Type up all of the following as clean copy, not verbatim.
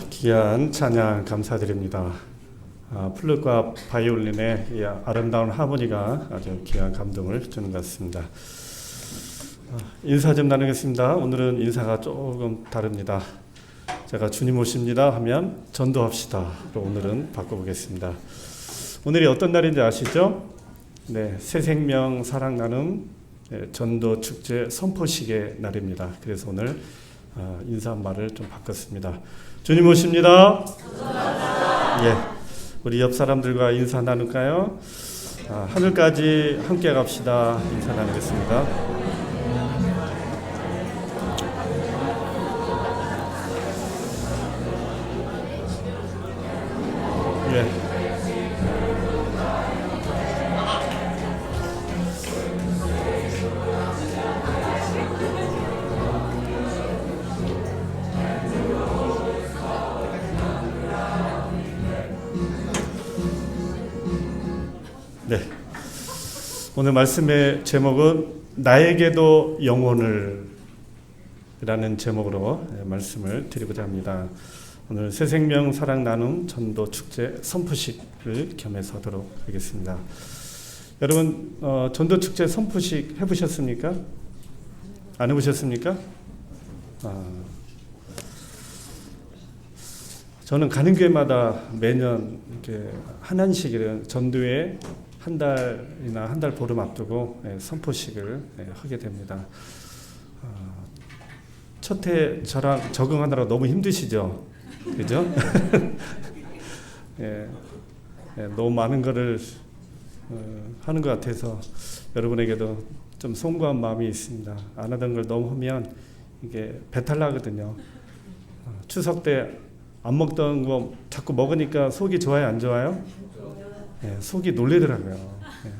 귀한 찬양 감사드립니다. 플룻과 바이올린의 이 아름다운 하모니가 아주 귀한 감동을 주는 것 같습니다. 인사 좀 나누겠습니다. 오늘은 인사가 조금 다릅니다. 제가 주님 오십니다 하면 전도합시다 로 오늘은 바꿔보겠습니다. 오늘이 어떤 날인지 아시죠? 네, 새 생명 사랑 나눔 전도 축제 선포식의 날입니다. 그래서 오늘 인사말을 좀 바꿨습니다. 주님 오십니다. 예, 우리 옆 사람들과 인사 나눌까요? 하늘까지 함께 갑시다. 인사 나누겠습니다. 예. 네. 오늘 말씀의 제목은 나에게도 영혼을 라는 제목으로 말씀을 드리고자 합니다. 오늘 새생명 사랑 나눔 전도 축제 선포식을 겸해서 하도록 하겠습니다. 여러분 전도 축제 선포식 해보셨습니까? 안 해보셨습니까? 저는 가는 교회마다 매년 이렇게 한안식일은 전도회 한 달이나 한 달 보름 앞두고 선포식을 하게 됩니다. 첫 해 저랑 적응하느라 너무 힘드시죠? 그죠? 예, 너무 많은 거를 하는 것 같아서 여러분에게도 좀 송구한 마음이 있습니다. 안 하던 걸 너무 하면 이게 배탈 나거든요. 추석 때 안 먹던 거 자꾸 먹으니까 속이 좋아요, 안 좋아요? 예, 속이 놀래더라고요. 예,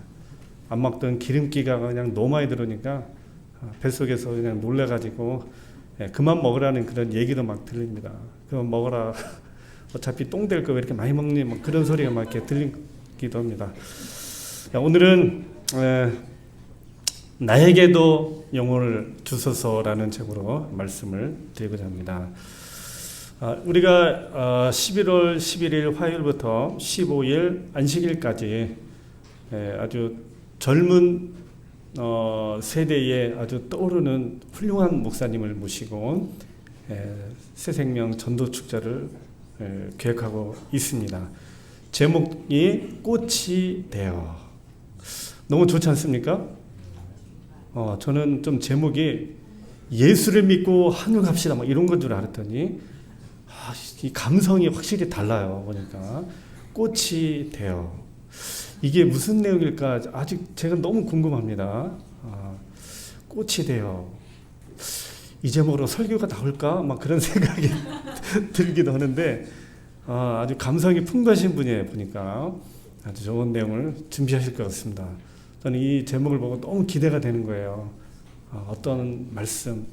안 먹던 기름기가 그냥 너무 많이 들어오니까 뱃속에서 그냥 놀래가지고 그만 먹으라는 그런 얘기도 막 들립니다. 그만 먹어라. 어차피 똥 될 거 왜 이렇게 많이 먹니? 뭐 그런 소리가 막 이렇게 들리기도 합니다. 오늘은 나에게도 영혼을 주소서라는 제목으로 말씀을 드리고자 합니다. 우리가 11월 11일 화요일부터 15일 안식일까지 아주 젊은 세대에 아주 떠오르는 훌륭한 목사님을 모시고 새생명 전도 축제를 계획하고 있습니다. 제목이 꽃이 되어. 너무 좋지 않습니까? 저는 좀 제목이 예수를 믿고 하늘 갑시다 막 이런 건 줄 알았더니 이 감성이 확실히 달라요. 보니까 꽃이 되어. 이게 무슨 내용일까 아직 제가 너무 궁금합니다. 꽃이 되어. 이 제목으로 설교가 나올까? 막 그런 생각이 들기도 하는데 아주 감성이 풍부하신 분이에요. 보니까 아주 좋은 내용을 준비하실 것 같습니다. 저는 이 제목을 보고 너무 기대가 되는 거예요. 어떤 말씀,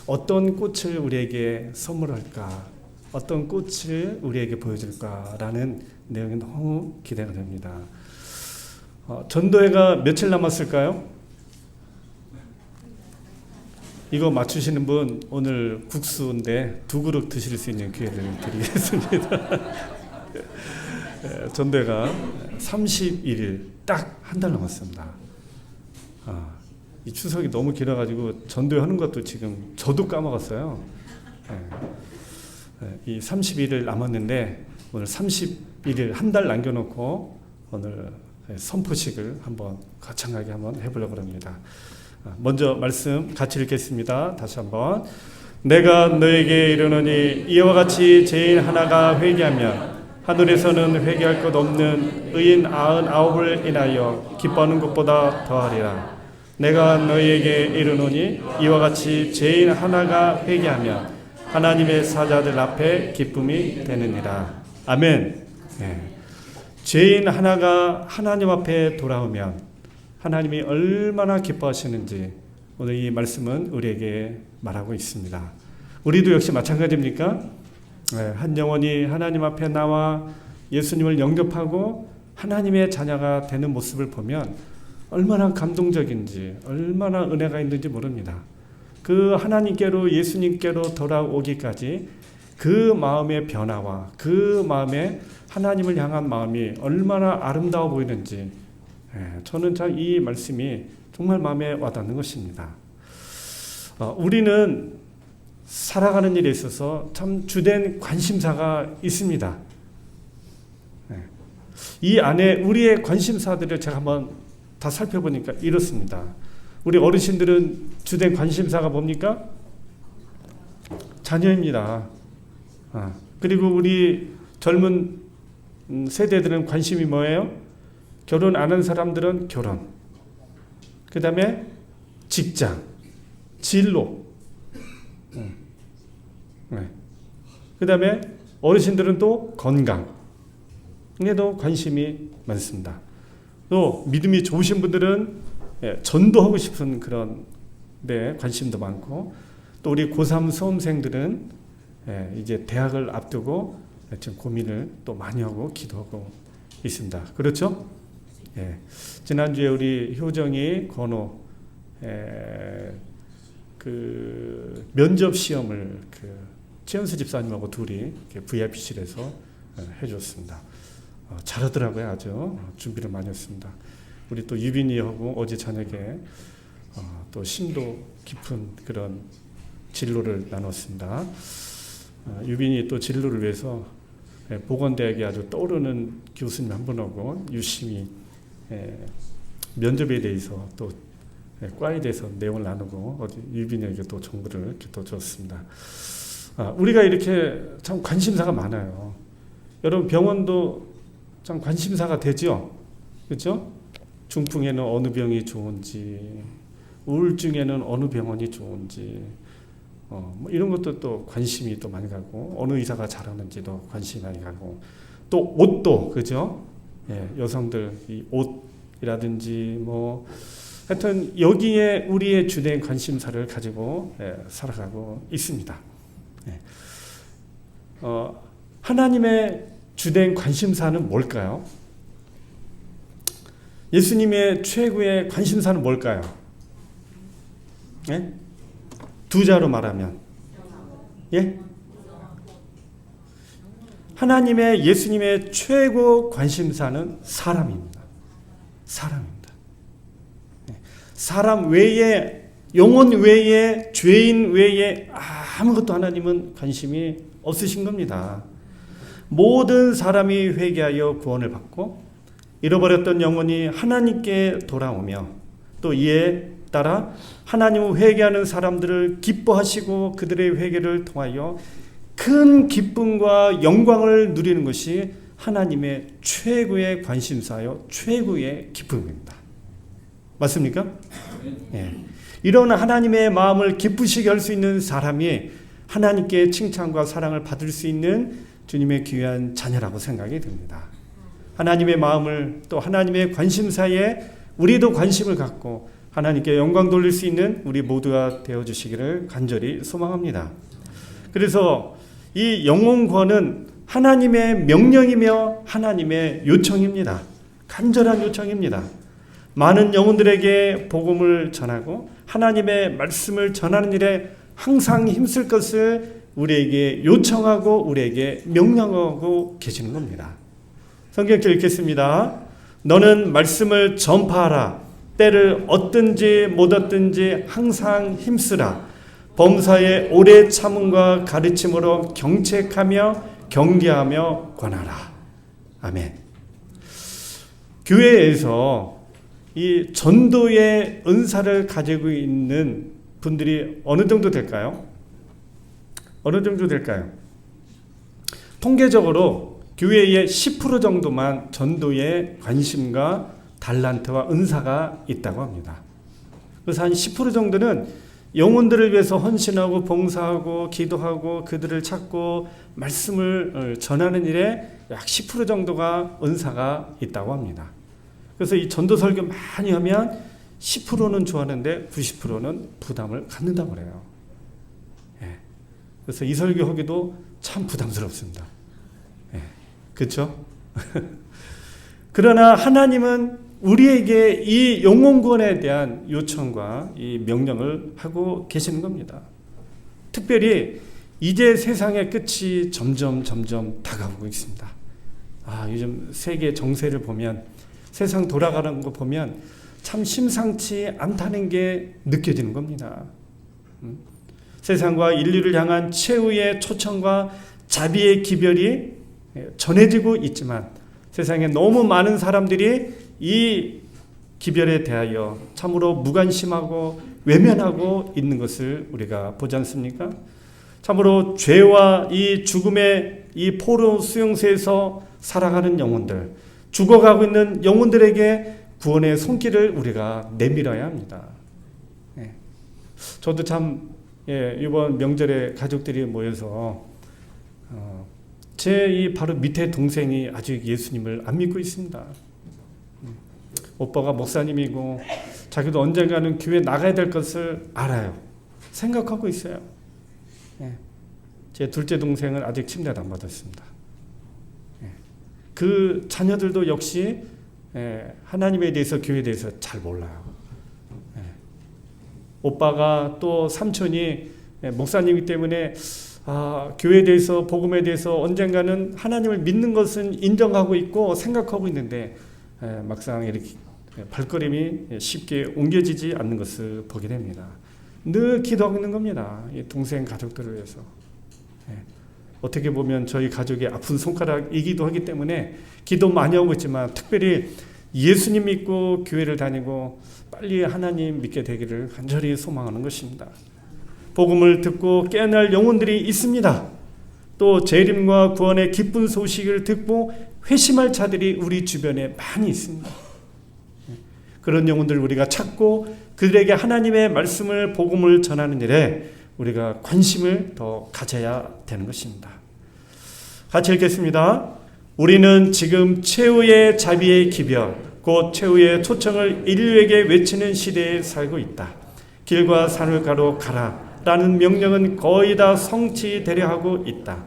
어떤 꽃을 우리에게 선물할까? 어떤 꽃을 우리에게 보여줄까라는 내용이 너무 기대가 됩니다. 전도회가 며칠 남았을까요? 이거 맞추시는 분 오늘 국수인데 2그릇 드실 수 있는 기회를 드리겠습니다. 전도회가 31일 딱 한 달 남았습니다. 이 추석이 너무 길어가지고 전도회 하는 것도 지금 저도 까먹었어요. 이 31일 남았는데 오늘 31일 한 달 남겨놓고 오늘 선포식을 한번 거창하게 한번 해보려고 합니다. 먼저 말씀 같이 읽겠습니다. 다시 한번. 내가 너에게 이르노니 이와 같이 죄인 하나가 회개하면 하늘에서는 회개할 것 없는 의인 99을 인하여 기뻐하는 것보다 더하리라. 내가 너희에게 이르노니 이와 같이 죄인 하나가 회개하면 하나님의 사자들 앞에 기쁨이 되느니라. 아멘. 죄인 하나가 하나님 앞에 돌아오면 하나님이 얼마나 기뻐하시는지 오늘 이 말씀은 우리에게 말하고 있습니다. 우리도 역시 마찬가지입니까? 한 영혼이 하나님 앞에 나와 예수님을 영접하고 하나님의 자녀가 되는 모습을 보면 얼마나 감동적인지 얼마나 은혜가 있는지 모릅니다. 그 하나님께로 예수님께로 돌아오기까지 그 마음의 변화와 그 마음의 하나님을 향한 마음이 얼마나 아름다워 보이는지 저는 참 이 말씀이 정말 마음에 와닿는 것입니다. 우리는 살아가는 일에 있어서 참 주된 관심사가 있습니다. 이 안에 우리의 관심사들을 제가 한번 다 살펴보니까 이렇습니다. 우리 어르신들은 주된 관심사가 뭡니까? 자녀입니다. 그리고 우리 젊은 세대들은 관심이 뭐예요? 결혼 안 한 사람들은 결혼, 그 다음에 직장, 진로, 그 다음에 어르신들은 또 건강에도 관심이 많습니다. 또 믿음이 좋으신 분들은 전도하고 싶은 그런 데 관심도 많고, 또 우리 고3 수험생들은 이제 대학을 앞두고 지금 고민을 또 많이 하고 기도하고 있습니다. 그렇죠? 지난주에 우리 효정이 건호 그 면접 시험을 최연수 집사님하고 둘이 VIP실에서 해줬습니다. 잘하더라고요. 아주 준비를 많이 했습니다. 우리 또 유빈이하고 어제 저녁에 또 심도 깊은 그런 진로를 나눴습니다. 유빈이 또 진로를 위해서 보건대학에 아주 떠오르는 교수님 한 분하고 유심히 면접에 대해서 또 과에 대해서 내용을 나누고 어제 유빈이에게 또 정보를 이렇게 또 줬습니다. 우리가 이렇게 참 관심사가 많아요. 여러분 병원도 참 관심사가 되죠, 그렇죠? 중풍에는 어느 병이 좋은지, 우울증에는 어느 병원이 좋은지, 뭐 이런 것도 또 관심이 또 많이 가고, 어느 의사가 잘하는지도 관심이 많이 가고, 또 옷도 그죠? 여성들 이 옷이라든지 뭐 하여튼 여기에 우리의 주된 관심사를 가지고 살아가고 있습니다. 하나님의 주된 관심사는 뭘까요? 예수님의 최고의 관심사는 뭘까요? 두 자로 말하면 하나님의 예수님의 최고 관심사는 사람입니다. 사람 외에, 영혼 외에, 죄인 외에 아무것도 하나님은 관심이 없으신 겁니다. 모든 사람이 회개하여 구원을 받고 잃어버렸던 영혼이 하나님께 돌아오며, 또 이에 따라 하나님을 회개하는 사람들을 기뻐하시고 그들의 회개를 통하여 큰 기쁨과 영광을 누리는 것이 하나님의 최고의 관심사요, 최고의 기쁨입니다. 맞습니까? 이런 하나님의 마음을 기쁘시게 할 수 있는 사람이 하나님께 칭찬과 사랑을 받을 수 있는 주님의 귀한 자녀라고 생각이 듭니다. 하나님의 마음을, 또 하나님의 관심사에 우리도 관심을 갖고 하나님께 영광 돌릴 수 있는 우리 모두가 되어주시기를 간절히 소망합니다. 그래서 이 영혼 구원은 하나님의 명령이며 하나님의 요청입니다. 간절한 요청입니다. 많은 영혼들에게 복음을 전하고 하나님의 말씀을 전하는 일에 항상 힘쓸 것을 우리에게 요청하고 우리에게 명령하고 계시는 겁니다. 성경절 읽겠습니다. 너는 말씀을 전파하라. 때를 얻든지 못 얻든지 항상 힘쓰라. 범사에 오래 참음과 가르침으로 경책하며 경계하며 권하라. 아멘. 교회에서 이 전도의 은사를 가지고 있는 분들이 어느 정도 될까요? 어느 정도 될까요? 통계적으로 교회의 10% 정도만 전도에 관심과 달란트와 은사가 있다고 합니다. 그래서 한 10% 정도는 영혼들을 위해서 헌신하고 봉사하고 기도하고 그들을 찾고 말씀을 전하는 일에 약 10% 정도가 은사가 있다고 합니다. 그래서 이 전도 설교 많이 하면 10%는 좋아하는데 90%는 부담을 갖는다고 그래요. 그래서 이 설교하기도 참 부담스럽습니다. 그렇죠? 그러나 하나님은 우리에게 이 영혼 구원에 대한 요청과 이 명령을 하고 계시는 겁니다. 특별히 이제 세상의 끝이 점점 다가오고 있습니다. 요즘 세계 정세를 보면, 세상 돌아가는 거 보면 참 심상치 않다는 게 느껴지는 겁니다. 세상과 인류를 향한 최후의 초청과 자비의 기별이 전해지고 있지만, 세상에 너무 많은 사람들이 이 기별에 대하여 참으로 무관심하고 외면하고 있는 것을 우리가 보지 않습니까? 참으로 죄와 이 죽음의 이 포로 수용소에서 살아가는 영혼들, 죽어가고 있는 영혼들에게 구원의 손길을 우리가 내밀어야 합니다. 저도 참 이번 명절에 가족들이 모여서 제 이 바로 밑에 동생이 아직 예수님을 안 믿고 있습니다. 오빠가 목사님이고 자기도 언젠가는 교회 나가야 될 것을 알아요. 생각하고 있어요. 제 둘째 동생은 아직 침례도 안 받았습니다. 그 자녀들도 역시 하나님에 대해서, 교회에 대해서 잘 몰라요. 오빠가 또 삼촌이 목사님이기 때문에 교회에 대해서, 복음에 대해서 언젠가는 하나님을 믿는 것은 인정하고 있고 생각하고 있는데 막상 이렇게 발걸음이 쉽게 옮겨지지 않는 것을 보게 됩니다. 늘 기도하고 있는 겁니다. 이 동생 가족들을 위해서. 어떻게 보면 저희 가족의 아픈 손가락이기도 하기 때문에 기도 많이 하고 있지만, 특별히 예수님 믿고 교회를 다니고 빨리 하나님 믿게 되기를 간절히 소망하는 것입니다. 복음을 듣고 깨어날 영혼들이 있습니다. 또 재림과 구원의 기쁜 소식을 듣고 회심할 자들이 우리 주변에 많이 있습니다. 그런 영혼들을 우리가 찾고 그들에게 하나님의 말씀을, 복음을 전하는 일에 우리가 관심을 더 가져야 되는 것입니다. 같이 읽겠습니다. 우리는 지금 최후의 자비의 기별, 곧 최후의 초청을 인류에게 외치는 시대에 살고 있다. 길과 산을 가라 라는 명령은 거의 다 성취되려 하고 있다.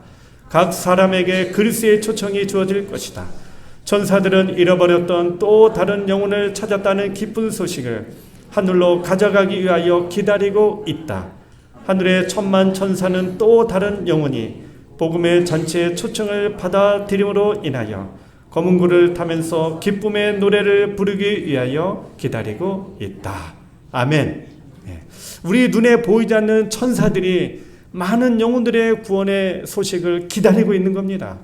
각 사람에게 그리스도의 초청이 주어질 것이다. 천사들은 잃어버렸던 또 다른 영혼을 찾았다는 기쁜 소식을 하늘로 가져가기 위하여 기다리고 있다. 하늘의 천만 천사는 또 다른 영혼이 복음의 잔치의 초청을 받아들임으로 인하여 검은 구를 타면서 기쁨의 노래를 부르기 위하여 기다리고 있다. 아멘. 우리 눈에 보이지 않는 천사들이 많은 영혼들의 구원의 소식을 기다리고 있는 겁니다.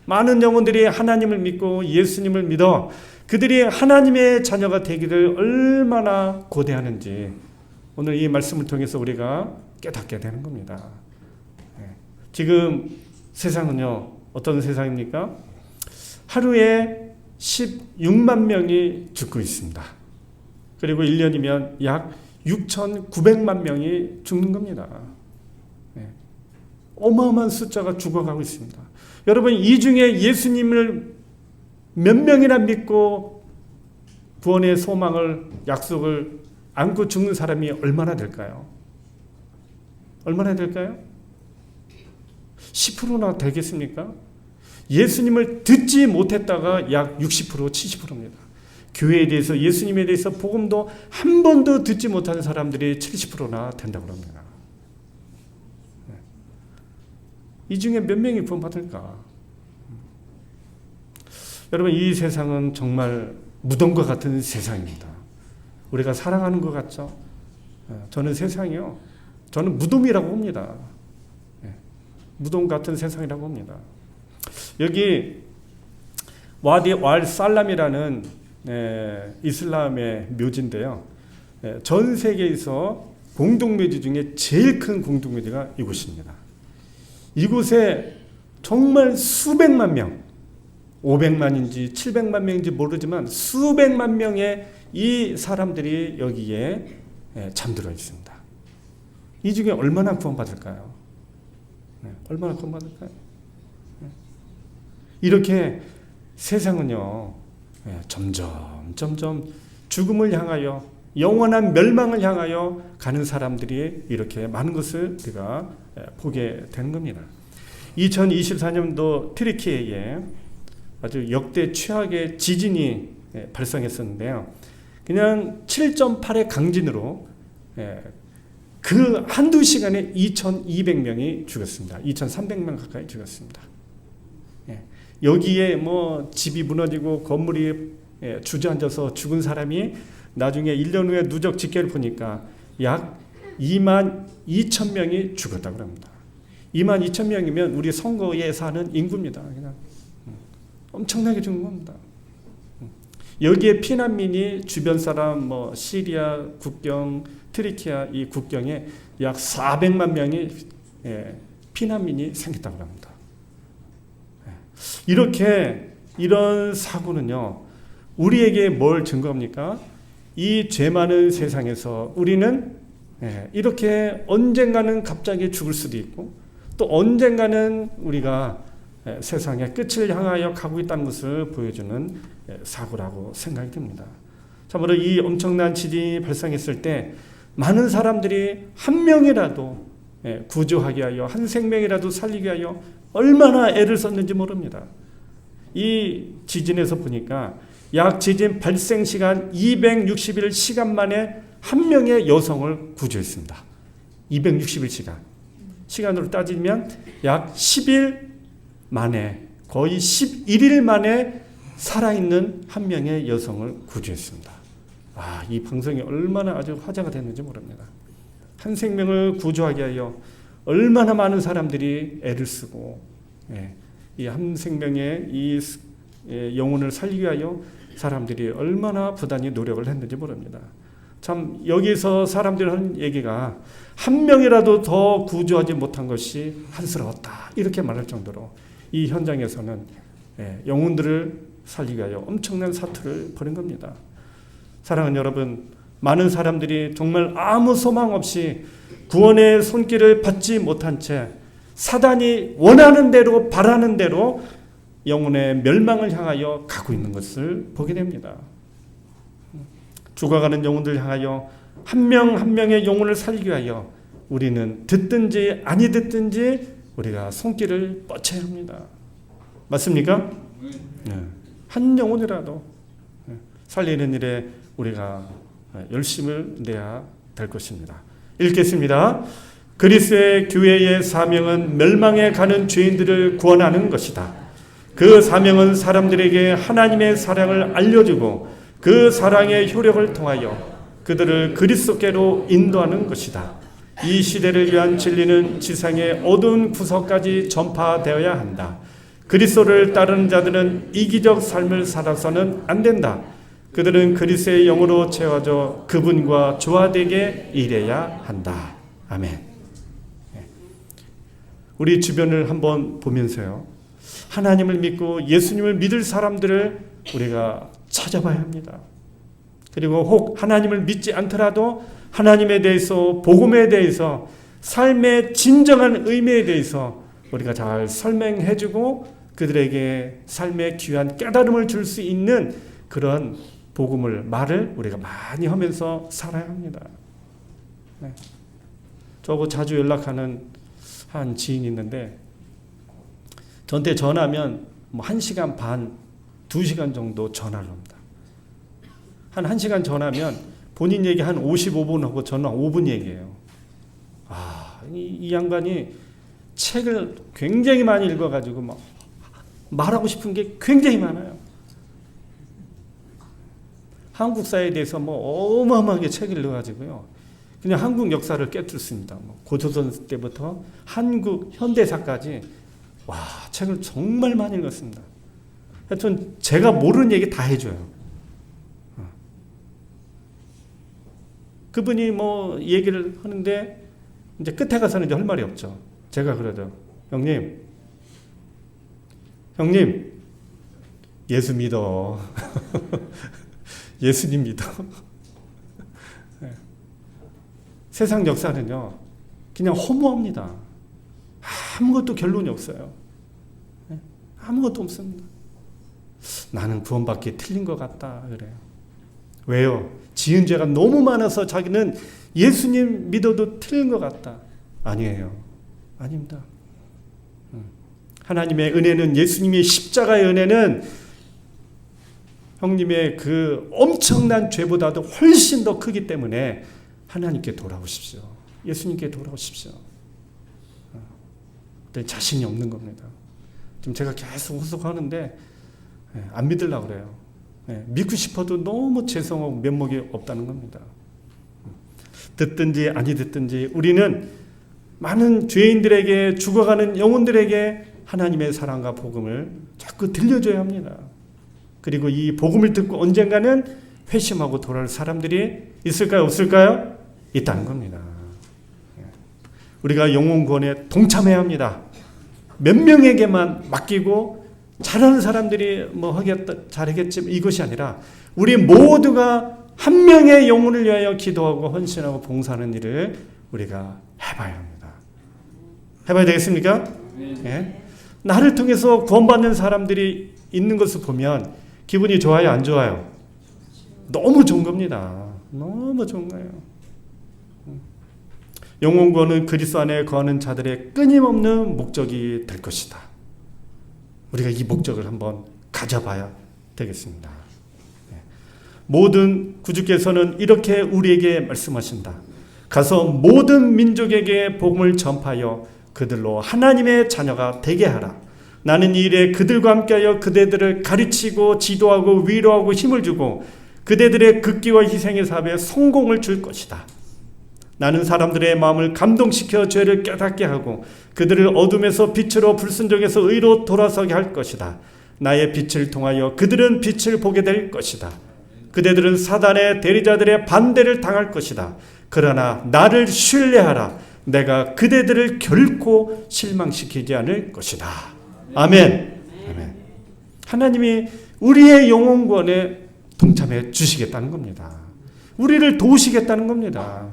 많은 영혼들이 하나님을 믿고 예수님을 믿어 그들이 하나님의 자녀가 되기를 얼마나 고대하는지 오늘 이 말씀을 통해서 우리가 깨닫게 되는 겁니다. 지금 세상은요, 어떤 세상입니까? 하루에 16만 명이 죽고 있습니다. 그리고 1년이면 약 6,900만 명이 죽는 겁니다. 어마어마한 숫자가 죽어가고 있습니다. 여러분, 이 중에 예수님을 몇 명이나 믿고 구원의 소망을, 약속을 안고 죽는 사람이 얼마나 될까요? 얼마나 될까요? 10%나 되겠습니까? 예수님을 듣지 못했다가 약 60%, 70%입니다. 교회에 대해서, 예수님에 대해서 복음도 한 번도 듣지 못한 사람들이 70%나 된다고 합니다. 이 중에 몇 명이 구원받을까? 여러분, 이 세상은 정말 무덤과 같은 세상입니다. 우리가 살아가는 것 같죠? 저는 세상이요, 저는 무덤이라고 봅니다. 무덤 같은 세상이라고 봅니다. 여기 와디 왈 살람이라는 이슬람의 묘지인데요. 전 세계에서 공동묘지 중에 제일 큰 공동묘지가 이곳입니다. 이곳에 정말 수백만 명, 500만인지 700만 명인지 모르지만 수백만 명의 이 사람들이 여기에 잠들어 있습니다. 이 중에 얼마나 구원받을까요? 얼마나 구원받을까요? 이렇게 세상은요, 점점 죽음을 향하여, 영원한 멸망을 향하여 가는 사람들이 이렇게 많은 것을 우리가 보게 되는 겁니다. 2024년도 튀르키예에 아주 역대 최악의 지진이 발생했었는데요. 그냥 7.8의 강진으로 그 한두 시간에 2,200명이 죽었습니다. 2,300명 가까이 죽었습니다. 여기에 뭐 집이 무너지고 건물이 주저앉아서 죽은 사람이 나중에 1년 후에 누적 집계를 보니까 약 22,000명이 죽었다고 합니다. 22,000명이면 우리 선거에 사는 인구입니다. 그냥 엄청나게 죽은 겁니다. 여기에 피난민이 주변 사람 뭐 시리아 국경, 트리키아 이 국경에 약 400만 명이 피난민이 생겼다고 합니다. 이런 사고는요, 우리에게 뭘 증거합니까? 이 죄 많은 세상에서 우리는 이렇게 언젠가는 갑자기 죽을 수도 있고 또 언젠가는 우리가 세상의 끝을 향하여 가고 있다는 것을 보여주는 사고라고 생각이 듭니다. 참으로 이 엄청난 지진이 발생했을 때 많은 사람들이 한 명이라도 구조하기 위하여 한 생명이라도 살리기 위하여 얼마나 애를 썼는지 모릅니다. 이 지진에서 보니까 약 지진 발생 시간 261시간 만에 한 명의 여성을 구조했습니다. 261시간. 시간으로 따지면 약 10일 만에, 거의 11일 만에 살아있는 한 명의 여성을 구조했습니다. 이 방송이 얼마나 아주 화제가 됐는지 모릅니다. 한 생명을 구조하기 위하여 얼마나 많은 사람들이 애를 쓰고, 이 한 생명의 이 영혼을 살리기 위하여 사람들이 얼마나 부단히 노력을 했는지 모릅니다. 참 여기서 사람들이 하는 얘기가 한 명이라도 더 구조하지 못한 것이 한스러웠다 이렇게 말할 정도로 이 현장에서는 영혼들을 살리기 위하여 엄청난 사투를 벌인 겁니다. 사랑하는 여러분, 많은 사람들이 정말 아무 소망 없이 구원의 손길을 받지 못한 채 사단이 원하는 대로 바라는 대로 영혼의 멸망을 향하여 가고 있는 것을 보게 됩니다. 죽어가는 영혼들 향하여 한 명 한 명의 영혼을 살리기 위하여 우리는 듣든지 아니 듣든지 우리가 손길을 뻗쳐야 합니다. 맞습니까? 한 영혼이라도 살리는 일에 우리가 열심을 내야 될 것입니다. 읽겠습니다. 그리스도의 교회의 사명은 멸망에 가는 죄인들을 구원하는 것이다. 그 사명은 사람들에게 하나님의 사랑을 알려주고 그 사랑의 효력을 통하여 그들을 그리스도께로 인도하는 것이다. 이 시대를 위한 진리는 지상의 어두운 구석까지 전파되어야 한다. 그리스도를 따르는 자들은 이기적 삶을 살아서는 안 된다. 그들은 그리스도의 영으로 채워져 그분과 조화되게 일해야 한다. 아멘. 우리 주변을 한번 보면서요, 하나님을 믿고 예수님을 믿을 사람들을 우리가 찾아봐야 합니다. 그리고 혹 하나님을 믿지 않더라도 하나님에 대해서, 복음에 대해서, 삶의 진정한 의미에 대해서 우리가 잘 설명해주고 그들에게 삶의 귀한 깨달음을 줄 수 있는 그런 복음을, 말을 우리가 많이 하면서 살아야 합니다. 저하고 자주 연락하는 한 지인이 있는데 저한테 전화하면 뭐 1시간 반, 2시간 정도 전화를 합니다. 한 1시간 전화하면 본인 얘기 한 55분 하고 저는 5분 얘기해요. 이 양반이 책을 굉장히 많이 읽어가지고 막 말하고 싶은 게 굉장히 많아요. 한국사에 대해서 뭐 어마어마하게 책을 읽어가지고요. 그냥 한국 역사를 깨뜨렸습니다. 고조선 때부터 한국 현대사까지 책을 정말 많이 읽었습니다. 하여튼 제가 모르는 얘기 다 해줘요. 그분이 뭐 얘기를 하는데 이제 끝에 가서는 이제 할 말이 없죠. 제가 그러죠. 형님 예수 믿어. 예수님 믿어. 세상 역사는요, 그냥 허무합니다. 아무것도 결론이 없어요. 아무것도 없습니다. 나는 구원받기 틀린 것 같다 그래요. 왜요? 지은 죄가 너무 많아서 자기는 예수님 믿어도 틀린 것 같다. 아니에요. 아닙니다. 하나님의 은혜는, 예수님의 십자가의 은혜는 형님의 그 엄청난 죄보다도 훨씬 더 크기 때문에 하나님께 돌아오십시오. 예수님께 돌아오십시오. 자신이 없는 겁니다. 지금 제가 계속 호소하는데 안 믿으려고 그래요. 믿고 싶어도 너무 죄송하고 면목이 없다는 겁니다. 듣든지 아니 듣든지 우리는 많은 죄인들에게, 죽어가는 영혼들에게 하나님의 사랑과 복음을 자꾸 들려줘야 합니다. 그리고 이 복음을 듣고 언젠가는 회심하고 돌아올 사람들이 있을까요? 없을까요? 있다는 겁니다. 우리가 영혼 구원에 동참해야 합니다. 몇 명에게만 맡기고 잘하는 사람들이 뭐 하겠다, 잘하겠지 이것이 아니라 우리 모두가 한 명의 영혼을 위하여 기도하고 헌신하고 봉사하는 일을 우리가 해봐야 합니다. 해봐야 되겠습니까? 네. 나를 통해서 구원받는 사람들이 있는 것을 보면 기분이 좋아요? 안 좋아요? 너무 좋은 겁니다. 너무 좋은 거예요. 영혼 구원은 그리스도 안에 거하는 자들의 끊임없는 목적이 될 것이다. 우리가 이 목적을 한번 가져봐야 되겠습니다. 모든 구주께서는 이렇게 우리에게 말씀하신다. 가서 모든 민족에게 복음을 전파하여 그들로 하나님의 자녀가 되게 하라. 나는 이 일에 그들과 함께하여 그대들을 가르치고 지도하고 위로하고 힘을 주고 그대들의 극기와 희생의 사업에 성공을 줄 것이다. 나는 사람들의 마음을 감동시켜 죄를 깨닫게 하고 그들을 어둠에서 빛으로 불순종에서 의로 돌아서게 할 것이다. 나의 빛을 통하여 그들은 빛을 보게 될 것이다. 그대들은 사단의 대리자들의 반대를 당할 것이다. 그러나 나를 신뢰하라. 내가 그대들을 결코 실망시키지 않을 것이다. 아멘. 아멘. 하나님이 우리의 영혼 구원에 동참해 주시겠다는 겁니다. 우리를 도우시겠다는 겁니다.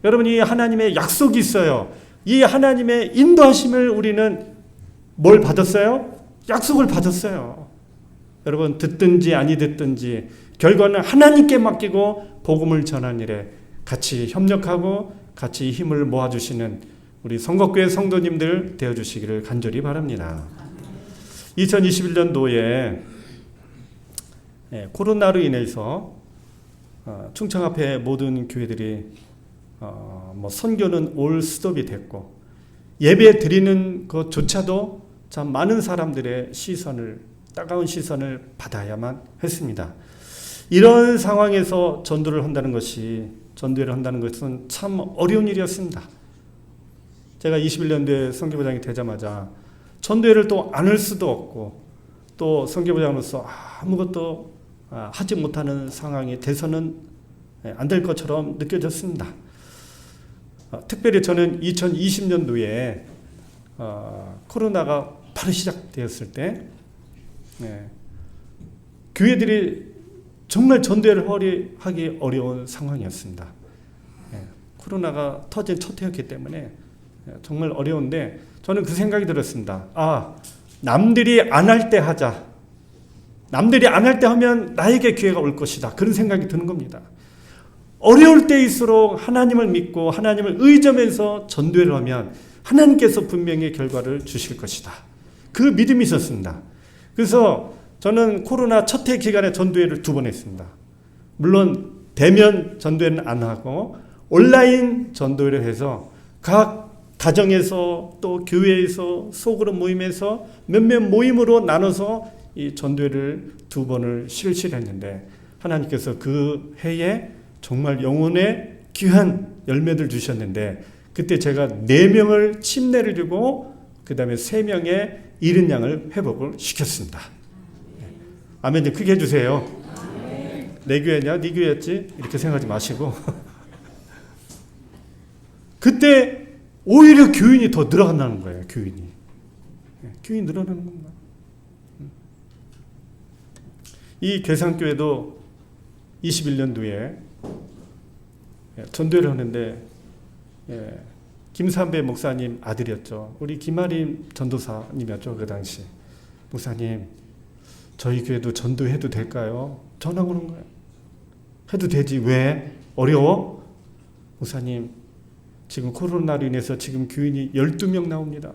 여러분이 하나님의 약속이 있어요. 이 하나님의 인도하심을 우리는 뭘 받았어요? 약속을 받았어요. 여러분 듣든지 아니 듣든지 결과는 하나님께 맡기고 복음을 전하는 일에 같이 협력하고 같이 힘을 모아주시는 우리 성곽교회 성도님들 되어주시기를 간절히 바랍니다. 2021년도에 코로나로 인해서 충청 앞에 모든 교회들이 선교는 올 스톱이 됐고 예배 드리는 것조차도 참 많은 사람들의 따가운 시선을 받아야만 했습니다. 이런 상황에서 전도를 한다는 것은 참 어려운 일이었습니다. 제가 21년도에 선교부장이 되자마자 전도회를 또 안 할 수도 없고 또 선교부장으로서 아무것도 하지 못하는 상황이 돼서는 안 될 것처럼 느껴졌습니다. 특별히 저는 2020년도에 코로나가 바로 시작되었을 때 교회들이 정말 전도회를 하기 어려운 상황이었습니다. 코로나가 터진 첫 해였기 때문에 정말 어려운데 저는 그 생각이 들었습니다. 남들이 안 할 때 하자. 남들이 안 할 때 하면 나에게 기회가 올 것이다. 그런 생각이 드는 겁니다. 어려울 때일수록 하나님을 믿고 하나님을 의점해서 전도회를 하면 하나님께서 분명히 결과를 주실 것이다. 그 믿음이 있었습니다. 그래서 저는 코로나 첫 해 기간에 전도회를 2번 했습니다. 물론 대면 전도회는 안 하고 온라인 전도회를 해서 각 가정에서 또 교회에서 소그룹 모임에서 몇몇 모임으로 나눠서 이 전도회를 2번을 실시를 했는데 하나님께서 그 해에 정말 영혼의 귀한 열매들 주셨는데 그때 제가 4명을 침례를 주고 그 다음에 3명의 잃은 양을 회복을 시켰습니다. 아멘. 좀 크게 해주세요. 내 교회냐? 네 교회였지? 이렇게 생각하지 마시고 그때 오히려 교인이 더 늘어난다는 거예요. 교인이 늘어나는 겁니다. 이 괴산교회도 21년도에 전도회를 하는데 김삼배 목사님 아들이었죠. 우리 김아림 전도사님이었죠. 그 당시. 목사님 저희 교회도 전도해도 될까요? 전화 오는 거예요. 해도 되지. 왜? 어려워? 목사님 지금 코로나로 인해서 지금 교인이 12명 나옵니다.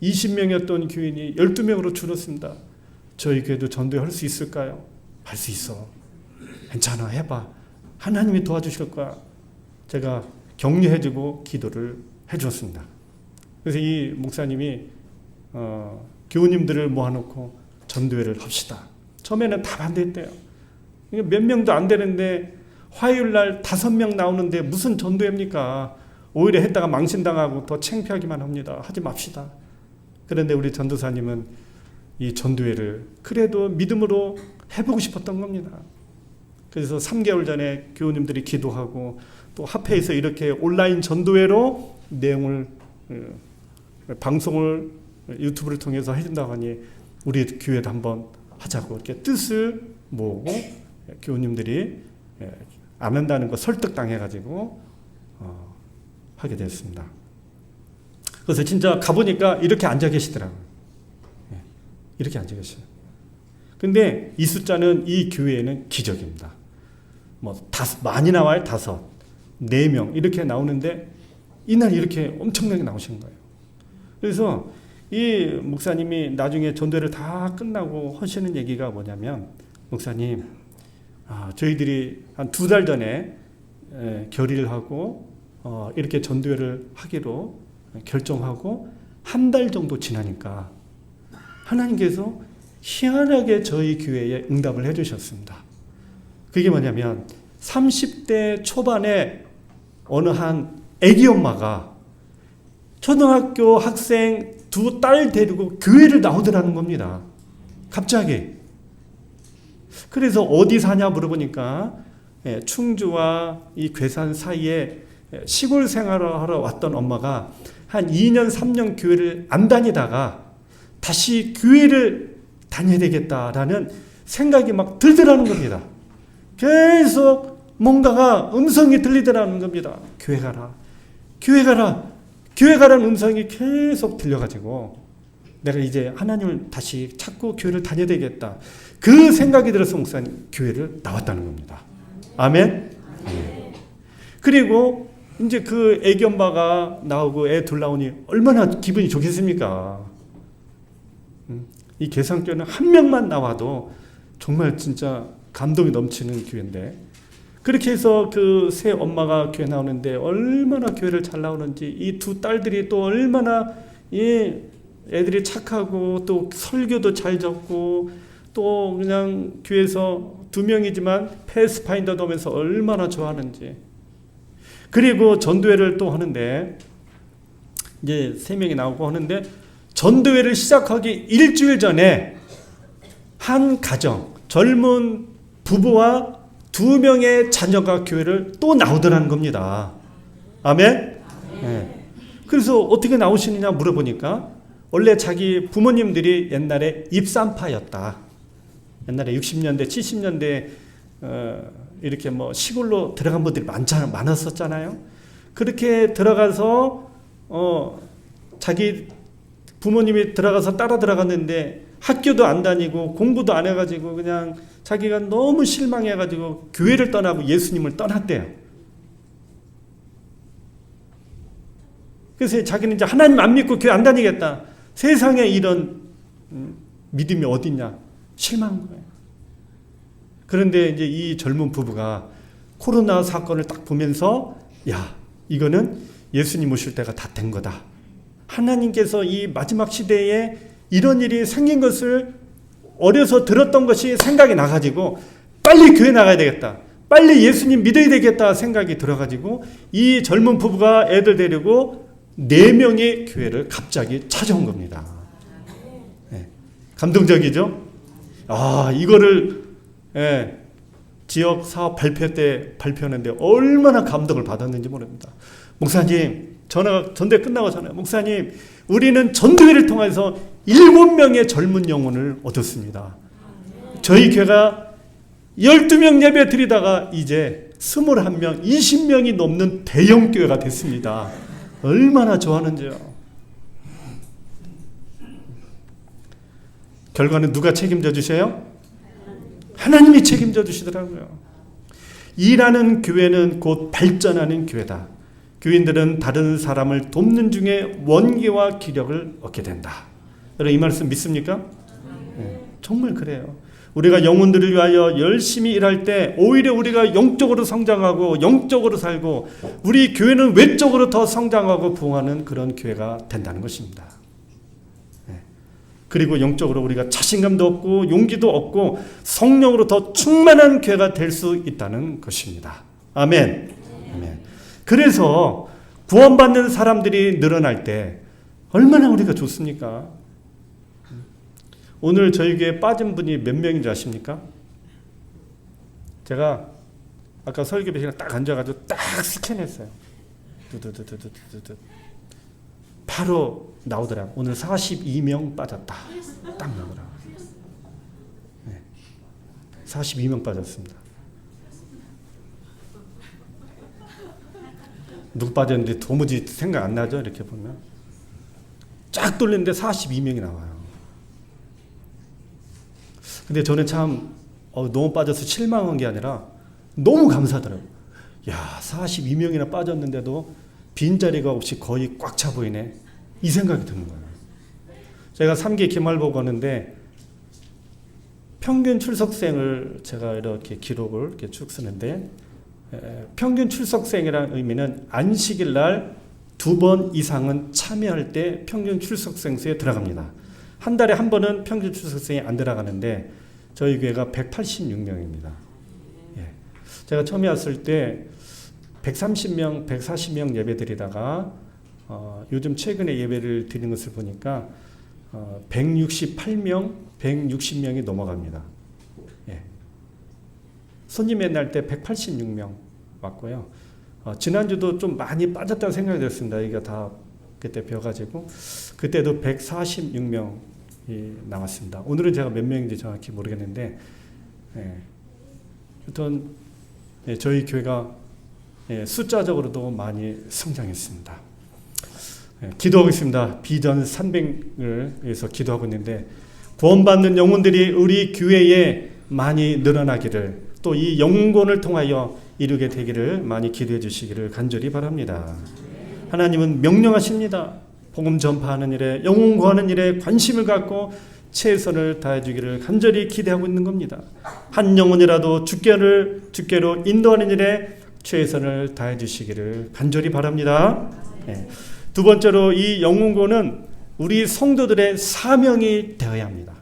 20명이었던 교인이 12명으로 줄었습니다. 저희 교회도 전도회 할 수 있을까요? 할 수 있어. 괜찮아. 해봐. 하나님이 도와주실 거야. 제가 격려해주고 기도를 해주었습니다. 그래서 이 목사님이 교우님들을 모아놓고 전도회를 합시다. 처음에는 다 반대했대요. 몇 명도 안 되는데 화요일날 5명 나오는데 무슨 전도회입니까? 오히려 했다가 망신당하고 더 창피하기만 합니다. 하지 맙시다. 그런데 우리 전도사님은 이 전도회를 그래도 믿음으로 해보고 싶었던 겁니다. 그래서 3개월 전에 교우님들이 기도하고 또 합회에서 이렇게 온라인 전도회로 내용을 방송을 유튜브를 통해서 해준다고 하니 우리 교회도 한번 하자고 이렇게 뜻을 모으고 교우님들이 안 한다는 거 설득당해가지고 하게 됐습니다. 그래서 진짜 가보니까 이렇게 앉아 계시더라고요. 이렇게 앉아 계셔요. 근데 이 숫자는 이 교회에는 기적입니다. 많이 나와요. 5, 4명 이렇게 나오는데 이날 이렇게 엄청나게 나오신 거예요. 그래서 이 목사님이 나중에 전도회를 다 끝나고 하시는 얘기가 뭐냐면, 목사님, 저희들이 한 2달 전에 결의를 하고 이렇게 전도회를 하기로 결정하고 한 달 정도 지나니까 하나님께서 희한하게 저희 교회에 응답을 해주셨습니다. 그게 뭐냐면 30대 초반에 어느 한 애기 엄마가 초등학교 학생 2딸 데리고 교회를 나오더라는 겁니다. 갑자기. 그래서 어디 사냐 물어보니까 충주와 이 괴산 사이에 시골 생활을 하러 왔던 엄마가 한 2년 3년 교회를 안 다니다가 다시 교회를 다녀야 되겠다라는 생각이 막 들더라는 겁니다. 계속 뭔가가 음성이 들리더라는 겁니다. 교회 가라, 교회 가라, 교회 가라는 음성이 계속 들려가지고 내가 이제 하나님을 다시 찾고 교회를 다녀야 되겠다. 그 생각이 들어서 목사님 교회를 나왔다는 겁니다. 아멘? 아멘. 그리고 이제 그 애기 엄마가 나오고 애 둘 나오니 얼마나 기분이 좋겠습니까? 이 계산교회는 한 명만 나와도 정말 진짜 감동이 넘치는 교회인데, 그렇게 해서 그 새 엄마가 교회 나오는데 얼마나 교회를 잘 나오는지, 이 2딸들이 또 얼마나 이 애들이 착하고 또 설교도 잘 적고 또 그냥 교회에서 2명이지만 패스파인더도 오면서 얼마나 좋아하는지. 그리고 전도회를 또 하는데 이제 3명이 나오고 하는데 전도회를 시작하기 일주일 전에 한 가정, 젊은 부부와 2명의 자녀가 교회를 또 나오더라는 겁니다. 아멘? 네. 그래서 어떻게 나오시느냐 물어보니까 원래 자기 부모님들이 옛날에 입산파였다. 옛날에 60년대, 70년대 이렇게 시골로 들어간 분들이 많았었잖아요. 그렇게 들어가서 자기 부모님이 들어가서 따라 들어갔는데 학교도 안 다니고 공부도 안 해가지고 그냥 자기가 너무 실망해가지고 교회를 떠나고 예수님을 떠났대요. 그래서 자기는 이제 하나님 안 믿고 교회 안 다니겠다. 세상에 이런 믿음이 어딨냐. 실망한 거예요. 그런데 이제 이 젊은 부부가 코로나 사건을 딱 보면서 야, 이거는 예수님 오실 때가 다 된 거다. 하나님께서 이 마지막 시대에 이런 일이 생긴 것을 어려서 들었던 것이 생각이 나가지고 빨리 교회 나가야 되겠다. 빨리 예수님 믿어야 되겠다 생각이 들어가지고 이 젊은 부부가 애들 데리고 4명의 교회를 갑자기 찾아온 겁니다. 네. 감동적이죠? 이거를 지역 사업 발표 때 발표하는데 얼마나 감동을 받았는지 모릅니다. 목사님, 전도회 끝나고 전화요. 목사님, 우리는 전도회를 통해서 7명의 젊은 영혼을 얻었습니다. 저희 교회가 12명 예배 드리다가 이제 21명, 20명이 넘는 대형 교회가 됐습니다. 얼마나 좋아하는지요. 결과는 누가 책임져 주세요? 하나님이 책임져 주시더라고요. 일하는 교회는 곧 발전하는 교회다. 교인들은 다른 사람을 돕는 중에 원기와 기력을 얻게 된다. 여러분 이 말씀 믿습니까? 네, 정말 그래요. 우리가 영혼들을 위하여 열심히 일할 때 오히려 우리가 영적으로 성장하고 영적으로 살고 우리 교회는 외적으로 더 성장하고 부흥하는 그런 교회가 된다는 것입니다. 그리고 영적으로 우리가 자신감도 얻고 용기도 얻고 성령으로 더 충만한 교회가 될 수 있다는 것입니다. 아멘. 아멘. 그래서 구원받는 사람들이 늘어날 때 얼마나 우리가 좋습니까? 오늘 저희 교회에 빠진 분이 몇 명인지 아십니까? 제가 아까 설교배 시간 딱 앉아가지고 딱 스캔했어요. 두두두두두두두. 바로 나오더라고요. 오늘 42명 빠졌다. 딱 나오더라고요. 네. 42명 빠졌습니다. 누구 빠졌는지 도무지 생각 안 나죠? 이렇게 보면. 쫙 돌리는데 42명이 나와요. 근데 저는 참 너무 빠져서 실망한 게 아니라 너무 감사하더라고요. 야, 42명이나 빠졌는데도 빈자리가 없이 거의 꽉 차 보이네. 이 생각이 드는 거예요. 제가 3기 기말보고 하는데 평균 출석생을 제가 이렇게 기록을 이렇게 쭉 쓰는데 평균 출석생이라는 의미는 안식일 날 2번 이상은 참여할 때 평균 출석생 수에 들어갑니다. 한 달에 한 번은 평균 출석생이 안 들어가는데 저희 교회가 186명입니다. 예. 제가 처음에 왔을 때 130명, 140명 예배 드리다가 요즘 최근에 예배를 드리는 것을 보니까 168명, 160명이 넘어갑니다. 예. 손님의 날 때 186명 왔고요. 지난주도 좀 많이 빠졌다고 생각이 들었습니다. 이게 다 그때 벼가지고 그때도 146명이 나왔습니다. 오늘은 제가 몇 명인지 정확히 모르겠는데, 예. 하여튼 예, 저희 교회가 예, 숫자적으로도 많이 성장했습니다. 예, 기도하겠습니다. 비전 300을 위해서 기도하고 있는데 구원받는 영혼들이 우리 교회에 많이 늘어나기를 또 이 영혼을 통하여 이루게 되기를 많이 기도해 주시기를 간절히 바랍니다. 하나님은 명령하십니다. 복음 전파하는 일에 영혼 구하는 일에 관심을 갖고 최선을 다해 주기를 간절히 기대하고 있는 겁니다. 한 영혼이라도 주께로 인도하는 일에 최선을 다해 주시기를 간절히 바랍니다. 네. 두 번째로 이 영혼구원은 우리 성도들의 사명이 되어야 합니다.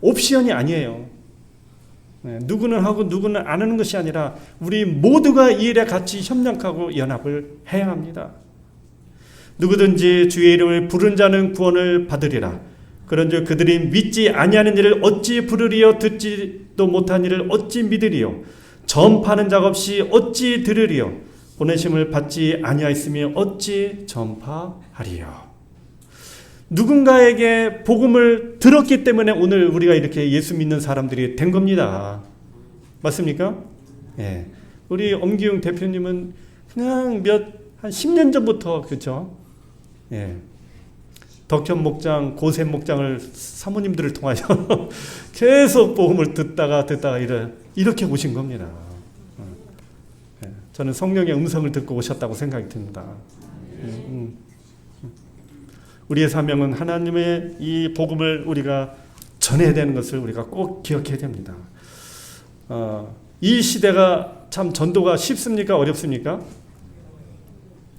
옵션이 아니에요. 네. 누구는 하고 누구는 안 하는 것이 아니라 우리 모두가 이 일에 같이 협력하고 연합을 해야 합니다. 누구든지 주의 이름을 부른 자는 구원을 받으리라. 그런즉 그들이 믿지 아니하는 일을 어찌 부르리요? 듣지도 못한 일을 어찌 믿으리요? 전파하는 자가 없이 어찌 들으리요? 보내심을 받지 아니하였으며 어찌 전파하리요? 누군가에게 복음을 들었기 때문에 오늘 우리가 이렇게 예수 믿는 사람들이 된 겁니다. 맞습니까? 예. 우리 엄기웅 대표님은 그냥 한 10년 전부터 그렇죠? 예. 덕현 목장, 고샘 목장을 사모님들을 통하여 계속 복음을 듣다가 이렇게 오신 겁니다. 저는 성령의 음성을 듣고 오셨다고 생각이 듭니다. 우리의 사명은 하나님의 이 복음을 우리가 전해야 되는 것을 우리가 꼭 기억해야 됩니다. 이 시대가 참 전도가 쉽습니까? 어렵습니까?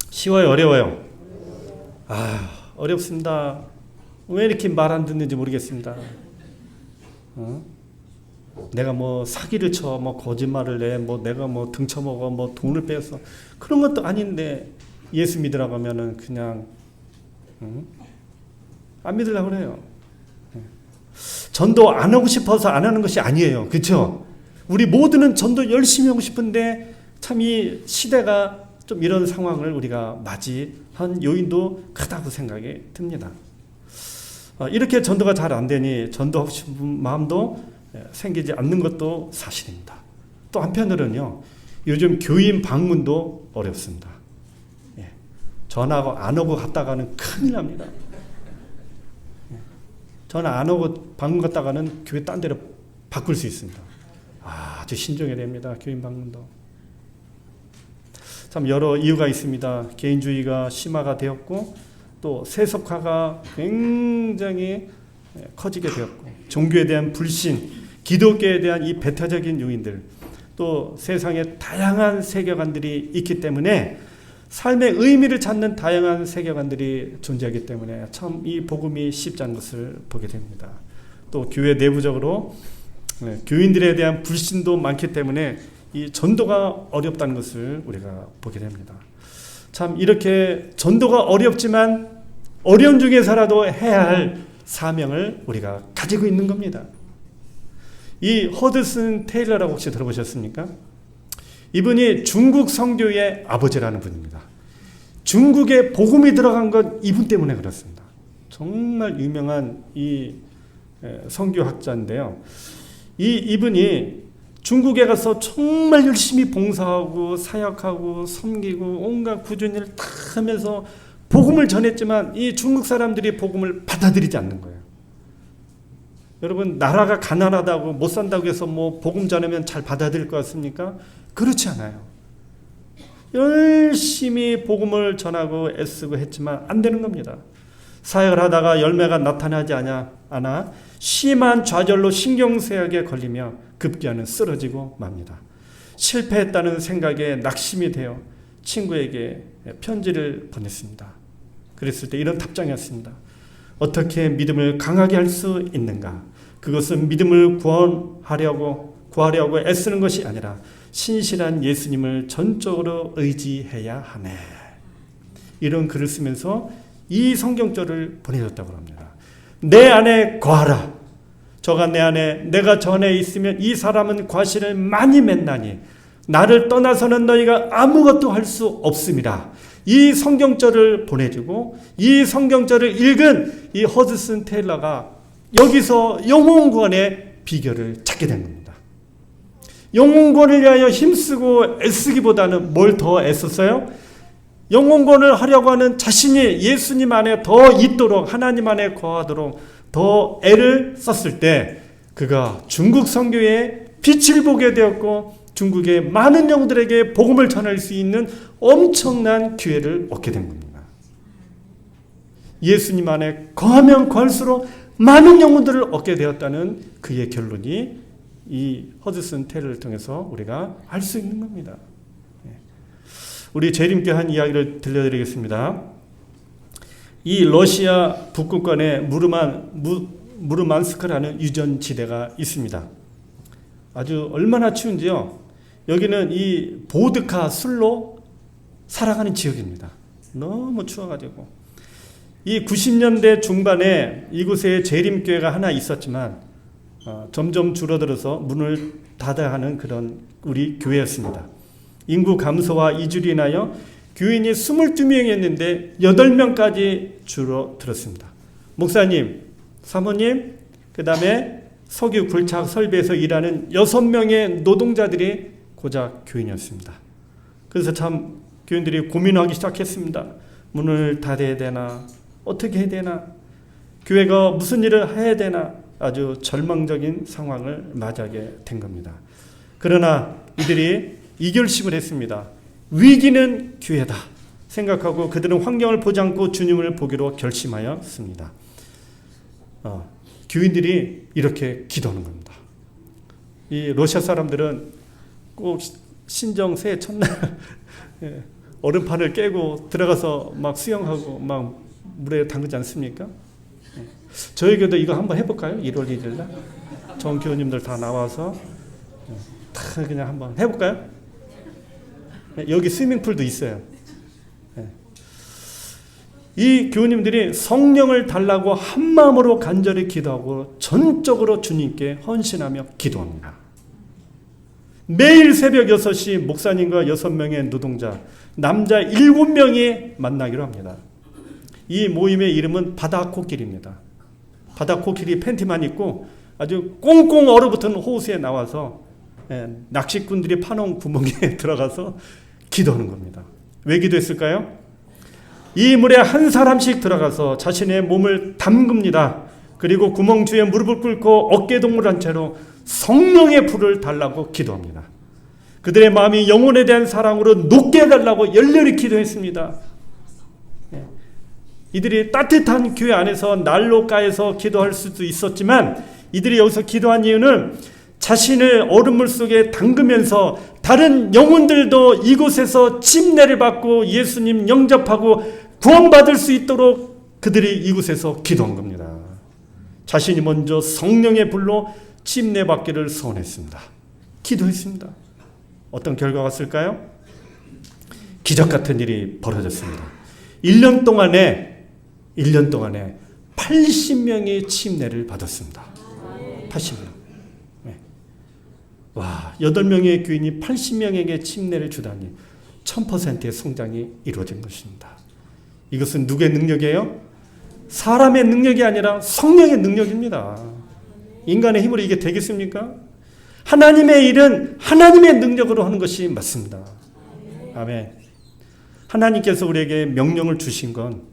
쉬워요? 어려워요? 어렵습니다. 왜 이렇게 말 안 듣는지 모르겠습니다. 내가 뭐 사기를 쳐, 뭐 거짓말을 내, 뭐 내가 뭐 등쳐먹어, 뭐 돈을 빼서 그런 것도 아닌데 예수 믿으라고 하면은 그냥 안 믿으려고 그래요. 전도 안 하고 싶어서 안 하는 것이 아니에요. 그렇죠? 우리 모두는 전도 열심히 하고 싶은데 참 이 시대가 좀 이런 상황을 우리가 맞이한 요인도 크다고 생각이 듭니다. 이렇게 전도가 잘 안 되니 전도하고 싶은 마음도 생기지 않는 것도 사실입니다. 또 한편으로는요, 요즘 교인 방문도 어렵습니다. 예. 전화하고 안 오고 갔다가는 큰일 납니다. 예. 전화 안 오고 방문 갔다가는 교회 딴 데로 바꿀 수 있습니다. 아주 신중해야 됩니다. 교인 방문도. 참 여러 이유가 있습니다. 개인주의가 심화가 되었고 또 세속화가 굉장히 커지게 되었고 종교에 대한 불신, 기독교에 대한 이 배타적인 요인들, 또 세상에 다양한 세계관들이 있기 때문에 삶의 의미를 찾는 다양한 세계관들이 존재하기 때문에 참 이 복음이 쉽지 않은 것을 보게 됩니다. 또 교회 내부적으로 교인들에 대한 불신도 많기 때문에 이 전도가 어렵다는 것을 우리가 보게 됩니다. 참 이렇게 전도가 어렵지만 어려운 중에서라도 해야 할 사명을 우리가 가지고 있는 겁니다. 이 허드슨 테일러라고 혹시 들어보셨습니까? 이분이 중국 선교의 아버지라는 분입니다. 중국에 복음이 들어간 건 이분 때문에 그렇습니다. 정말 유명한 이 선교학자인데요. 이분이 중국에 가서 정말 열심히 봉사하고 사역하고 섬기고 온갖 구준 일을 다 하면서 복음을 전했지만 이 중국 사람들이 복음을 받아들이지 않는 거예요. 여러분, 나라가 가난하다고 못 산다고 해서 뭐 복음 전하면 잘 받아들일 것 같습니까? 그렇지 않아요. 열심히 복음을 전하고 애쓰고 했지만 안 되는 겁니다. 사역을 하다가 열매가 나타나지 않아 심한 좌절로 신경쇠약에 걸리며 급기야는 쓰러지고 맙니다. 실패했다는 생각에 낙심이 되어 친구에게 편지를 보냈습니다. 그랬을 때 이런 답장이었습니다. 어떻게 믿음을 강하게 할 수 있는가? 그것은 믿음을 구하려고 애쓰는 것이 아니라 신실한 예수님을 전적으로 의지해야 하네. 이런 글을 쓰면서 이 성경절을 보내줬다고 합니다. 내 안에 거하라. 저가 내 안에 내가 저 안에 있으면 이 사람은 과실을 많이 맺나니 나를 떠나서는 너희가 아무것도 할 수 없음이라. 이 성경절을 보내주고 이 성경절을 읽은 이 허드슨 테일러가 여기서 영혼구원의 비결을 찾게 된 겁니다. 영혼구원을 위하여 힘쓰고 애쓰기보다는 뭘 더 애썼어요? 영혼구원을 하려고 하는 자신이 예수님 안에 더 있도록, 하나님 안에 거하도록 더 애를 썼을 때 그가 중국 선교에 빛을 보게 되었고 중국의 많은 영들에게 복음을 전할 수 있는 엄청난 기회를 얻게 된 겁니다. 예수님 안에 거하면 거할수록 많은 영혼들을 얻게 되었다는 그의 결론이 이 허드슨 테일러를 통해서 우리가 알 수 있는 겁니다. 우리 재림교회 한 이야기를 들려드리겠습니다. 이 러시아 북극권에 무르만스크라는 유전지대가 있습니다. 아주 얼마나 추운지요. 여기는 이 보드카 술로 살아가는 지역입니다. 너무 추워가지고 이 90년대 중반에 이곳에 재림교회가 하나 있었지만 점점 줄어들어서 문을 닫아야 하는 그런 우리 교회였습니다. 인구 감소와 이주로 인하여 교인이 22명이었는데 8명까지 줄어들었습니다. 목사님, 사모님, 그 다음에 석유 굴착 설비에서 일하는 6명의 노동자들이 고작 교인이었습니다. 그래서 참 교인들이 고민하기 시작했습니다. 문을 닫아야 되나? 어떻게 해야 되나? 교회가 무슨 일을 해야 되나? 아주 절망적인 상황을 맞이하게 된 겁니다. 그러나 이들이 이 결심을 했습니다. 위기는 기회다 생각하고 그들은 환경을 보지 않고 주님을 보기로 결심하였습니다. 교인들이 이렇게 기도하는 겁니다. 이 러시아 사람들은 꼭 신정 새해 첫날 얼음판을 깨고 들어가서 막 수영하고 막 물에 담그지 않습니까? 저에게도 이거 한번 해볼까요? 1월 1일 날 전 교우님들 다 나와서 다 그냥 한번 해볼까요? 여기 스위밍풀도 있어요. 이 교우님들이 성령을 달라고 한마음으로 간절히 기도하고 전적으로 주님께 헌신하며 기도합니다. 매일 새벽 6시 목사님과 6명의 노동자, 남자 7명이 만나기로 합니다. 이 모임의 이름은 바다코끼리입니다. 바다코끼리 팬티만 입고 아주 꽁꽁 얼어붙은 호수에 나와서 낚시꾼들이 파놓은 구멍에 들어가서 기도하는 겁니다. 왜 기도했을까요? 이 물에 한 사람씩 들어가서 자신의 몸을 담급니다. 그리고 구멍 주에 무릎을 꿇고 어깨동무한 채로 성령의 불을 달라고 기도합니다. 그들의 마음이 영혼에 대한 사랑으로 녹게 해달라고 열렬히 기도했습니다. 이들이 따뜻한 교회 안에서 난로가에서 기도할 수도 있었지만 이들이 여기서 기도한 이유는 자신을 얼음물 속에 담그면서 다른 영혼들도 이곳에서 침례를 받고 예수님 영접하고 구원받을 수 있도록 그들이 이곳에서 기도한 겁니다. 자신이 먼저 성령의 불로 침례 받기를 소원했습니다. 기도했습니다. 어떤 결과가 있을까요? 기적 같은 일이 벌어졌습니다. 1년 동안에 80명의 침례를 받았습니다. 80명. 와, 8명의 교인이 80명에게 침례를 주다니 1000%의 성장이 이루어진 것입니다. 이것은 누구의 능력이에요? 사람의 능력이 아니라 성령의 능력입니다. 인간의 힘으로 이게 되겠습니까? 하나님의 일은 하나님의 능력으로 하는 것이 맞습니다. 아멘. 하나님께서 우리에게 명령을 주신 건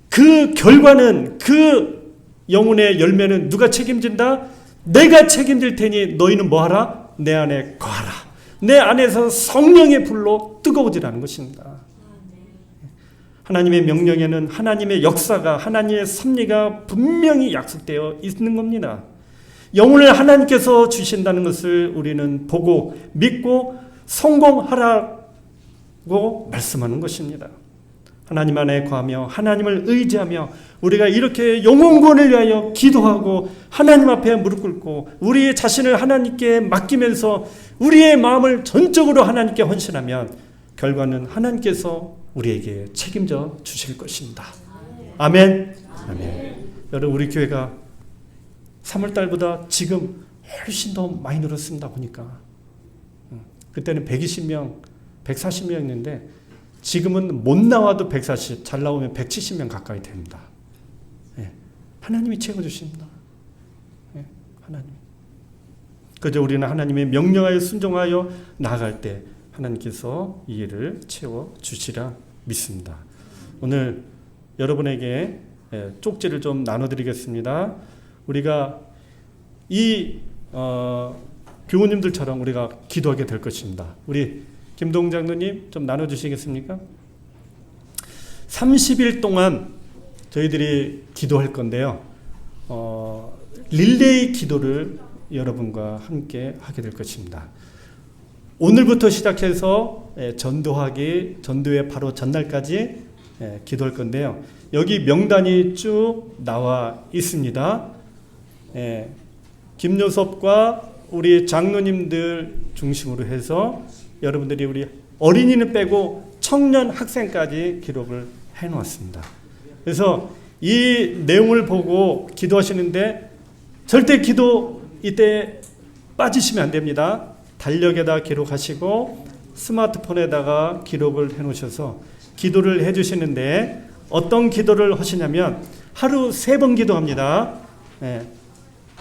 그 결과는, 그 영혼의 열매는 누가 책임진다? 내가 책임질 테니 너희는 뭐하라? 내 안에 거하라. 내 안에서 성령의 불로 뜨거워지라는 것입니다. 하나님의 명령에는 하나님의 역사가, 하나님의 섭리가 분명히 약속되어 있는 겁니다. 영혼을 하나님께서 주신다는 것을 우리는 보고 믿고 성공하라고 말씀하는 것입니다. 하나님 안에 거하며 하나님을 의지하며 우리가 이렇게 영혼 구원을 위하여 기도하고 하나님 앞에 무릎 꿇고 우리의 자신을 하나님께 맡기면서 우리의 마음을 전적으로 하나님께 헌신하면 결과는 하나님께서 우리에게 책임져 주실 것입니다. 아멘. 아멘. 여러분, 우리 교회가 3월달보다 지금 훨씬 더 많이 늘었습니다. 보니까 그때는 120명, 140명이었는데 지금은 못 나와도 140, 잘 나오면 170명 가까이 됩니다. 예. 하나님이 채워주십니다. 예. 하나님. 그저 우리는 하나님의 명령하여 순종하여 나아갈 때 하나님께서 이 일을 채워주시라 믿습니다. 오늘 여러분에게 쪽지를 좀 나눠드리겠습니다. 우리가 이 교우님들처럼 우리가 기도하게 될 것입니다. 우리 김동 장로님 좀 나눠주시겠습니까? 30일 동안 저희들이 기도할 건데요. 릴레이 기도를 여러분과 함께 하게 될 것입니다. 오늘부터 시작해서 전도의 바로 전날까지 기도할 건데요. 여기 명단이 쭉 나와 있습니다. 김요섭과 우리 장로님들 중심으로 해서 여러분들이 우리 어린이는 빼고 청년 학생까지 기록을 해놓았습니다. 그래서 이 내용을 보고 기도하시는데 절대 기도 이때 빠지시면 안 됩니다. 달력에다 기록하시고 스마트폰에다가 기록을 해놓으셔서 기도를 해주시는데 어떤 기도를 하시냐면 하루 3번 기도합니다.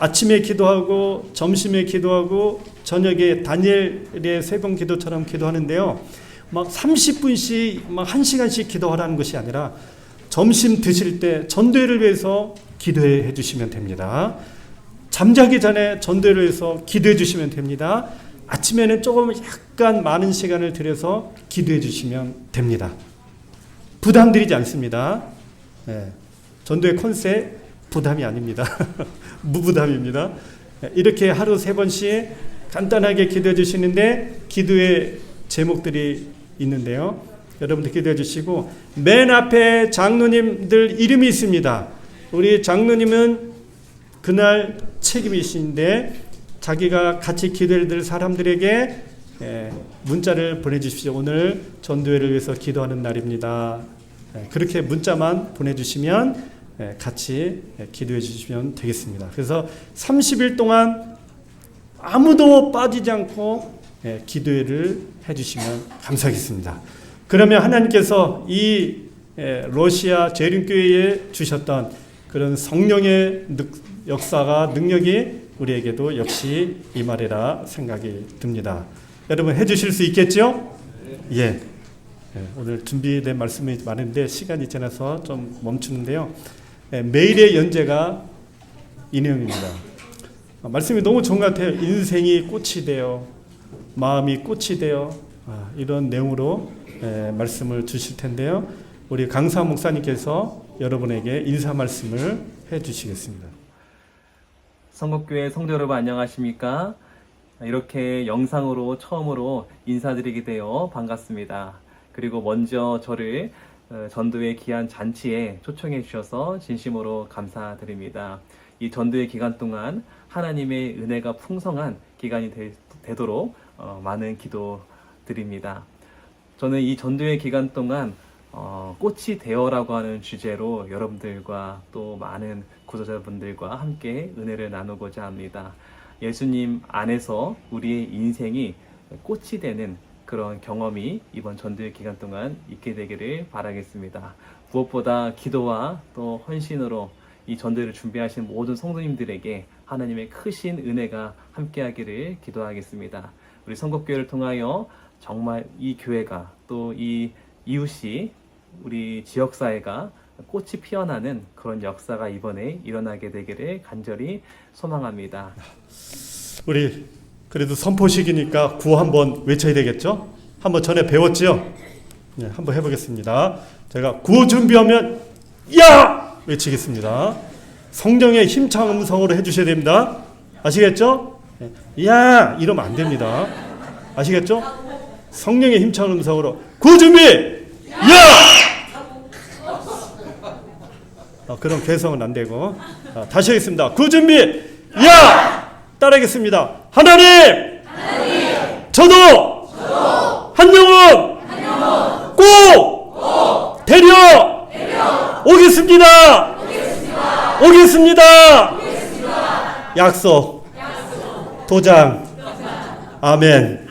아침에 기도하고 점심에 기도하고 저녁에 다니엘의 3번 기도처럼 기도하는데요. 막 30분씩 막 1시간씩 기도하라는 것이 아니라 점심 드실 때 전도회를 위해서 기도해 주시면 됩니다. 잠자기 전에 전도회를 위해서 기도해 주시면 됩니다. 아침에는 조금 약간 많은 시간을 들여서 기도해 주시면 됩니다. 부담 드리지 않습니다. 전도회 컨셉 부담이 아닙니다. 무부담입니다. 이렇게 하루 3번씩 간단하게 기도해 주시는데 기도의 제목들이 있는데요. 여러분들 기도해 주시고 맨 앞에 장로님들 이름이 있습니다. 우리 장로님은 그날 책임이신데 자기가 같이 기도를 드릴 사람들에게 문자를 보내주십시오. 오늘 전도회를 위해서 기도하는 날입니다. 그렇게 문자만 보내주시면 같이 기도해 주시면 되겠습니다. 그래서 30일 동안 아무도 빠지지 않고 기도회를 해주시면 감사하겠습니다. 그러면 하나님께서 이 러시아 재림교회에 주셨던 그런 성령의 역사가 능력이 우리에게도 역시 임하리라 생각이 듭니다. 여러분 해주실 수 있겠죠? 예. 오늘 준비된 말씀이 많은데 시간이 지나서 좀 멈추는데요. 매일의 연재가 이 내용입니다. 말씀이 너무 좋은 것 같아요. 인생이 꽃이 되어 마음이 꽃이 되어 이런 내용으로 말씀을 주실 텐데요. 우리 강사 목사님께서 여러분에게 인사 말씀을 해주시겠습니다. 성북교회 성도 여러분 안녕하십니까? 이렇게 영상으로 처음으로 인사드리게 되어 반갑습니다. 그리고 먼저 저를 전도의 귀한 잔치에 초청해 주셔서 진심으로 감사드립니다. 이 전도의 기간 동안 하나님의 은혜가 풍성한 기간이 되도록 많은 기도 드립니다. 저는 이 전도의 기간 동안 꽃이 되어라고 하는 주제로 여러분들과 또 많은 구독자분들과 함께 은혜를 나누고자 합니다. 예수님 안에서 우리의 인생이 꽃이 되는 그런 경험이 이번 전도의 기간 동안 있게 되기를 바라겠습니다. 무엇보다 기도와 또 헌신으로 이 전도를 준비하신 모든 성도님들에게 하나님의 크신 은혜가 함께하기를 기도하겠습니다. 우리 선곡교회를 통하여 정말 이 교회가 또 이 이웃이 우리 지역사회가 꽃이 피어나는 그런 역사가 이번에 일어나게 되기를 간절히 소망합니다. 우리 그래도 선포식이니까 구호 한번 외쳐야 되겠죠? 한번 전에 배웠지요? 네, 한번 해보겠습니다. 제가 구호 준비하면 야! 외치겠습니다. 성령의 힘찬 음성으로 해주셔야 됩니다. 아시겠죠? 야! 이러면 안 됩니다. 아시겠죠? 성령의 힘찬 음성으로 구호 준비! 야! 그런 괴성은 안 되고 다시 하겠습니다. 구호 준비! 야! 따라하겠습니다. 하나님! 저도 한 영혼 꼭 데려 오겠습니다. 약속 도장 아멘.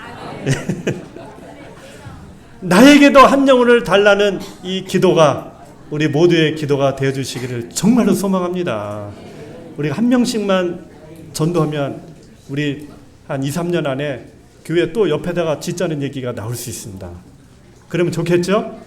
나에게도 한 영혼을 달라는 이 기도가 우리 모두의 기도가 되어주시기를 정말로 소망합니다. 우리가 한 명씩만 전도하면 우리 한 2, 3년 안에 교회 또 옆에다가 짓자는 얘기가 나올 수 있습니다. 그러면 좋겠죠?